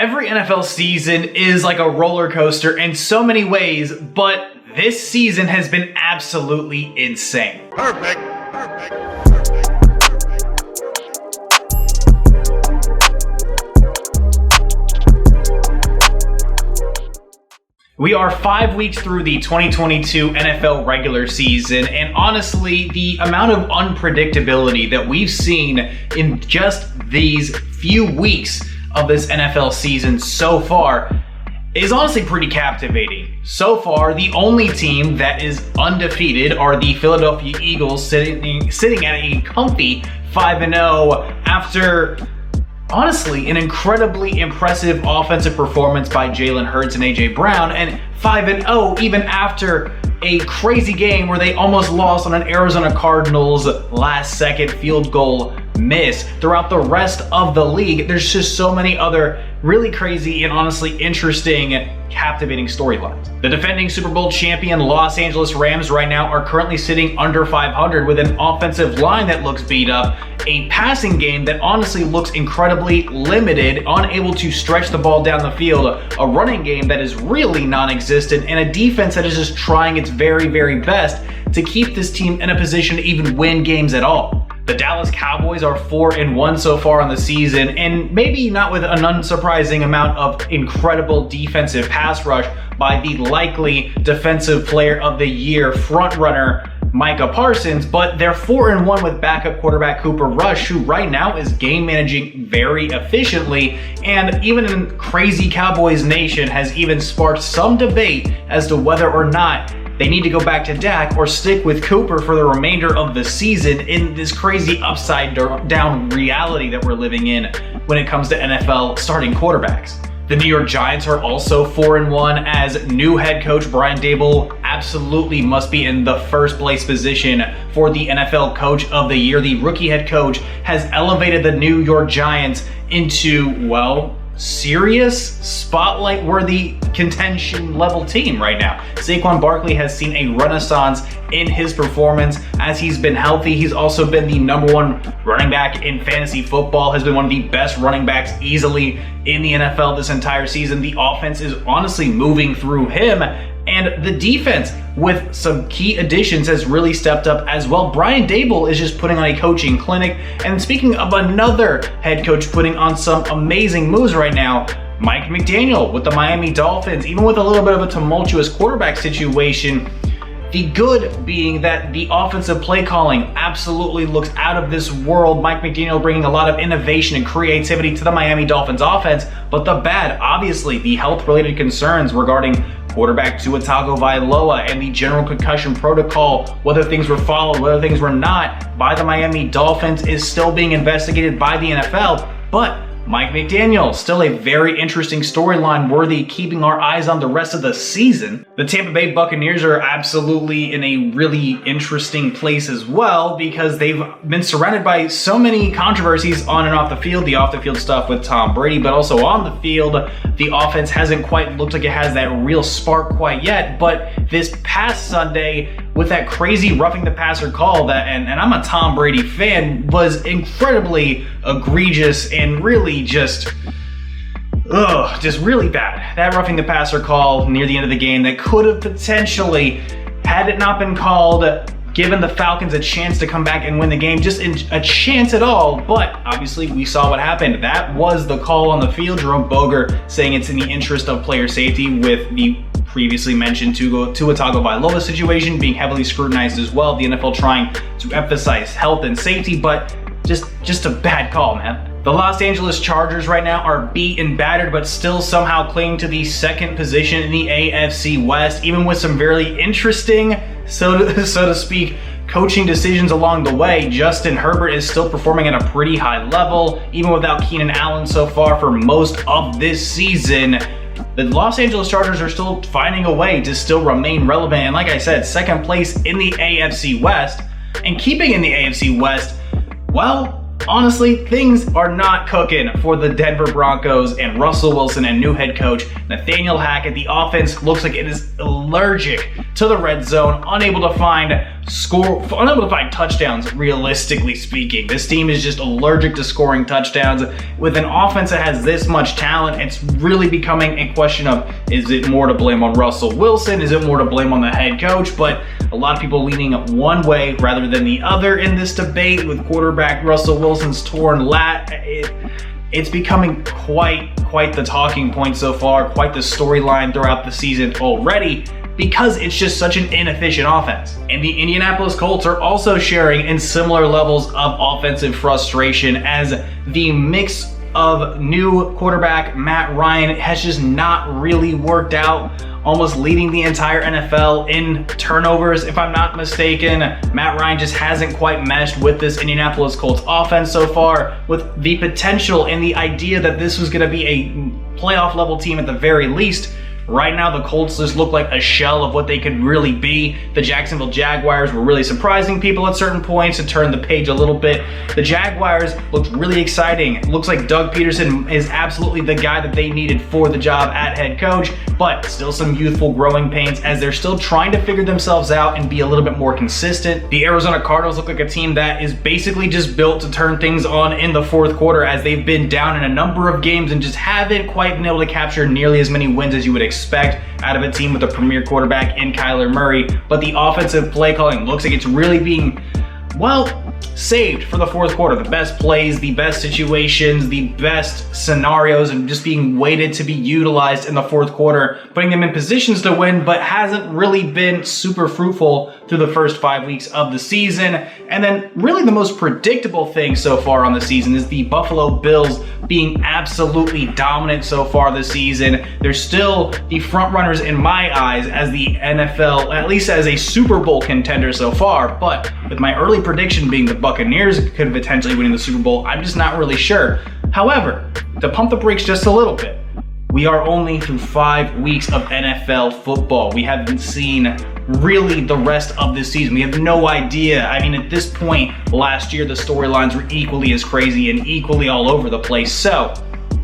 Every NFL season is like a roller coaster in so many ways, but this season has been absolutely insane. Perfect. We are 5 weeks through the 2022 NFL regular season, and honestly, the amount of unpredictability that we've seen in just these few weeks of this NFL season so far is honestly pretty captivating. So far, the only team that is undefeated are the Philadelphia Eagles, sitting at a comfy 5-0 after honestly an incredibly impressive offensive performance by Jalen Hurts and A.J. Brown, and 5-0 even after a crazy game where they almost lost on an Arizona Cardinals last-second field goal miss. Throughout the rest of the league, there's just so many other really crazy and honestly interesting, captivating storylines. The defending Super Bowl champion Los Angeles Rams right now are currently sitting under 500 with an offensive line that looks beat up, a passing game that honestly looks incredibly limited, unable to stretch the ball down the field, a running game that is really non-existent, and a defense that is just trying its very, very best to keep this team in a position to even win games at all. The Dallas Cowboys are 4-1 so far on the season, and maybe not with an unsurprising amount of incredible defensive pass rush by the likely Defensive Player of the Year frontrunner Micah Parsons, but they're 4-1 with backup quarterback Cooper Rush, who right now is game managing very efficiently, and even in crazy Cowboys Nation has even sparked some debate as to whether or not they need to go back to Dak or stick with Cooper for the remainder of the season in this crazy upside down reality that we're living in when it comes to NFL starting quarterbacks. The New York Giants are also 4-1 as new head coach Brian Daboll absolutely must be in the first place position for the NFL Coach of the Year. The rookie head coach has elevated the New York Giants into, well, serious spotlight-worthy contention level team right now. Saquon Barkley has seen a renaissance in his performance as he's been healthy. He's also been the #1 running back in fantasy football, has been one of the best running backs easily in the NFL this entire season. The offense is honestly moving through him, and the defense with some key additions has really stepped up as well. Brian Daboll is just putting on a coaching clinic. And speaking of another head coach putting on some amazing moves right now, Mike McDaniel with the Miami Dolphins, even with a little bit of a tumultuous quarterback situation, the good being that the offensive play calling absolutely looks out of this world. Mike McDaniel bringing a lot of innovation and creativity to the Miami Dolphins offense, but the bad, obviously, the health-related concerns regarding quarterback Tua Tagovailoa and the general concussion protocol, whether things were followed, whether things were not, by the Miami Dolphins is still being investigated by the NFL, but Mike McDaniel, still a very interesting storyline worthy keeping our eyes on the rest of the season. The Tampa Bay Buccaneers are absolutely in a really interesting place as well because they've been surrounded by so many controversies on and off the field. The off the field stuff with Tom Brady, but also on the field, the offense hasn't quite looked like it has that real spark quite yet. But this past Sunday, with that crazy roughing the passer call that, and I'm a Tom Brady fan, was incredibly egregious and really just really bad. That roughing the passer call near the end of the game that could have potentially, had it not been called, given the Falcons a chance to come back and win the game, just a chance at all, but obviously we saw what happened. That was the call on the field. Jerome Boger saying it's in the interest of player safety, with the previously mentioned Tua Tagovailoa situation being heavily scrutinized as well. The NFL trying to emphasize health and safety, but just a bad call, man. The Los Angeles Chargers right now are beat and battered, but still somehow clinging to the second position in the AFC West, even with some very interesting, so to speak, coaching decisions along the way. Justin Herbert is still performing at a pretty high level, even without Keenan Allen so far for most of this season. The Los Angeles Chargers are still finding a way to still remain relevant, and like I said, second place in the AFC West. And keeping in the AFC West, well, honestly, things are not cooking for the Denver Broncos and Russell Wilson and new head coach Nathaniel Hackett. The offense looks like it is allergic to the red zone, unable to find touchdowns, realistically speaking. This team is just allergic to scoring touchdowns. With an offense that has this much talent, it's really becoming a question of, is it more to blame on Russell Wilson? Is it more to blame on the head coach? But a lot of people leaning one way rather than the other in this debate with quarterback Russell Wilson's torn lat. It's becoming quite the talking point so far, quite the storyline throughout the season already, because it's just such an inefficient offense. And the Indianapolis Colts are also sharing in similar levels of offensive frustration, as the mix of new quarterback Matt Ryan has just not really worked out, almost leading the entire NFL in turnovers, if I'm not mistaken. Matt Ryan just hasn't quite meshed with this Indianapolis Colts offense so far, with the potential and the idea that this was going to be a playoff level team at the very least. Right now, the Colts just look like a shell of what they could really be. The Jacksonville Jaguars were really surprising people at certain points to turn the page a little bit. The Jaguars looked really exciting. It looks like Doug Peterson is absolutely the guy that they needed for the job at head coach, but still some youthful growing pains as they're still trying to figure themselves out and be a little bit more consistent. The Arizona Cardinals look like a team that is basically just built to turn things on in the fourth quarter, as they've been down in a number of games and just haven't quite been able to capture nearly as many wins as you would expect out of a team with a premier quarterback in Kyler Murray. But the offensive play calling looks like it's really being, saved for the fourth quarter. The best plays, the best situations, the best scenarios, and just being waited to be utilized in the fourth quarter, putting them in positions to win, but hasn't really been super fruitful through the first 5 weeks of the season. And then really the most predictable thing so far on the season is the Buffalo Bills being absolutely dominant so far this season. They're still the front runners in my eyes as the NFL, at least as a Super Bowl contender so far, but with my early prediction being the Buccaneers could potentially winning the Super Bowl, I'm just not really sure. However, to pump the brakes just a little bit, we are only through 5 weeks of NFL football. We haven't seen really the rest of this season. We have no idea. I mean, at this point last year, the storylines were equally as crazy and equally all over the place. So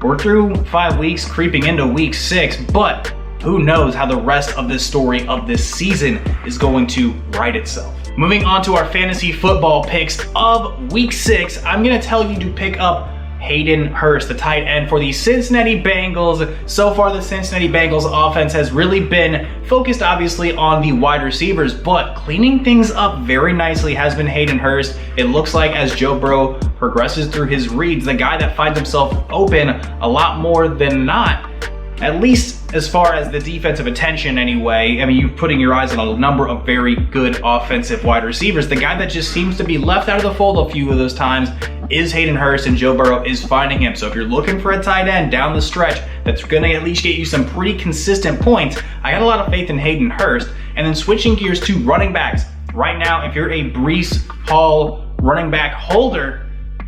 we're through 5 weeks, creeping into week 6, but who knows how the rest of this story of this season is going to write itself. Moving on to our fantasy football picks of week 6, I'm going to tell you to pick up Hayden Hurst, the tight end for the Cincinnati Bengals. So far, the Cincinnati Bengals offense has really been focused, obviously, on the wide receivers, but cleaning things up very nicely has been Hayden Hurst. It looks like as Joe Burrow progresses through his reads, the guy that finds himself open a lot more than not, at least as far as the defensive attention anyway. I mean, you're putting your eyes on a number of very good offensive wide receivers. The guy that just seems to be left out of the fold a few of those times is Hayden Hurst, and Joe Burrow is finding him. So if you're looking for a tight end down the stretch that's going to at least get you some pretty consistent points, I got a lot of faith in Hayden Hurst. And then switching gears to running backs. Right now, if you're a Breece Hall running back holder,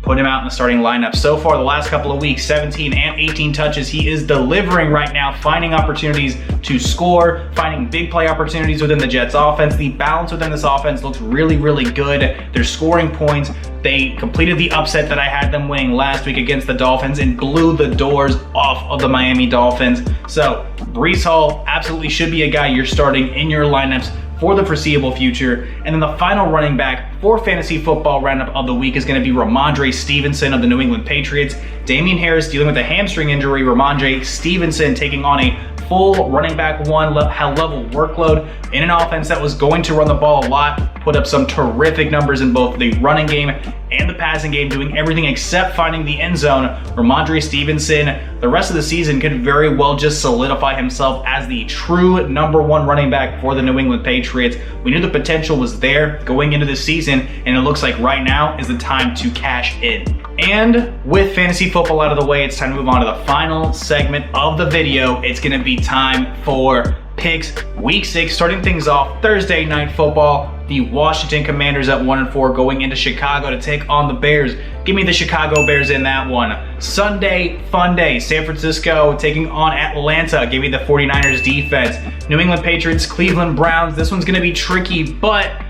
put him out in the starting lineup. So far, the last couple of weeks, 17 and 18 touches. He is delivering right now, finding opportunities to score, finding big play opportunities within the Jets offense. The balance within this offense looks really, really good. They're scoring points. They completed the upset that I had them winning last week against the Dolphins and blew the doors off of the Miami Dolphins. So Breece Hall absolutely should be a guy you're starting in your lineups for the foreseeable future. And then the final running back for fantasy football roundup of the week is going to be Ramondre Stevenson of the New England Patriots. Damian Harris dealing with a hamstring injury. Ramondre Stevenson taking on a full running back one level workload in an offense that was going to run the ball a lot, put up some terrific numbers in both the running game and the passing game, doing everything except finding the end zone. Ramondre Stevenson, the rest of the season, could very well just solidify himself as the true number one running back for the New England Patriots. We knew the potential was there going into this season, and it looks like right now is the time to cash in. And with fantasy football out of the way, it's time to move on to the final segment of the video. It's going to be time for picks week 6, starting things off Thursday night football. The Washington Commanders at 1-4 going into Chicago to take on the Bears. Give me the Chicago Bears in that one. Sunday, fun day. San Francisco taking on Atlanta. Give me the 49ers defense. New England Patriots, Cleveland Browns. This one's going to be tricky, but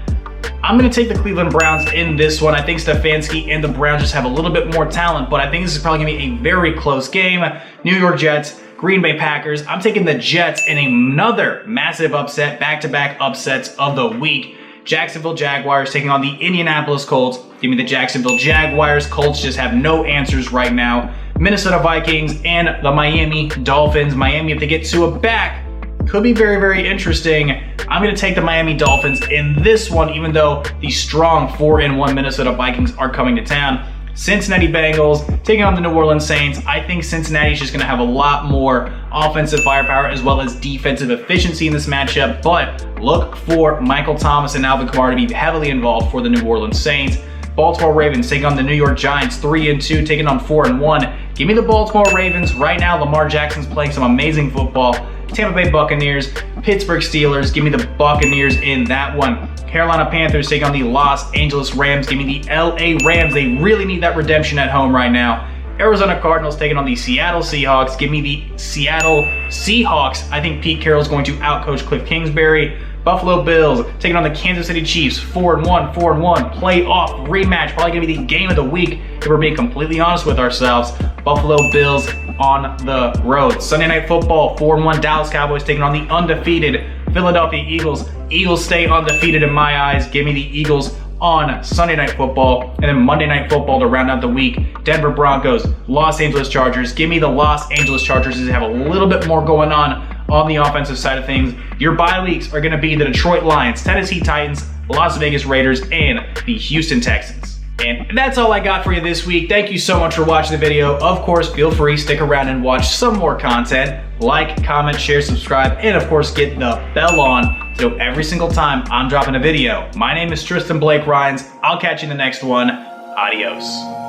I'm going to take the Cleveland Browns in this one. I think Stefanski and the Browns just have a little bit more talent, but I think this is probably going to be a very close game. New York Jets, Green Bay Packers. I'm taking the Jets in another massive upset, back-to-back upsets of the week. Jacksonville Jaguars taking on the Indianapolis Colts. Give me the Jacksonville Jaguars. Colts just have no answers right now. Minnesota Vikings and the Miami Dolphins. Miami, if they get Tua back, could be very, very interesting. I'm going to take the Miami Dolphins in this one, even though the strong 4-1 Minnesota Vikings are coming to town. Cincinnati Bengals taking on the New Orleans Saints. I think Cincinnati's just going to have a lot more offensive firepower as well as defensive efficiency in this matchup, but look for Michael Thomas and Alvin Kamara to be heavily involved for the New Orleans Saints. Baltimore Ravens taking on the New York Giants, 3-2, taking on 4-1. Give me the Baltimore Ravens. Right now, Lamar Jackson's playing some amazing football. Tampa Bay Buccaneers, Pittsburgh Steelers. Give me the Buccaneers in that one. Carolina Panthers taking on the Los Angeles Rams. Give me the LA Rams. They really need that redemption at home right now. Arizona Cardinals taking on the Seattle Seahawks. Give me the Seattle Seahawks. I think Pete Carroll's going to outcoach Cliff Kingsbury. Buffalo Bills taking on the Kansas City Chiefs. 4-1, 4-1. Playoff rematch. Probably going to be the game of the week if we're being completely honest with ourselves. Buffalo Bills on the road. Sunday Night Football. 4-1 Dallas Cowboys taking on the undefeated Philadelphia Eagles. Eagles stay undefeated in my eyes. Give me the Eagles on Sunday Night Football. And then Monday Night Football to round out the week. Denver Broncos, Los Angeles Chargers. Give me the Los Angeles Chargers as they have a little bit more going on the offensive side of things. Your bye weeks are going to be the Detroit Lions, Tennessee Titans, Las Vegas Raiders, and the Houston Texans. And that's all I got for you this week. Thank you so much for watching the video. Of course, feel free to stick around and watch some more content. Like, comment, share, subscribe, and of course, get the bell on so every single time I'm dropping a video. My name is Tristan Blake Rines. I'll catch you in the next one. Adios.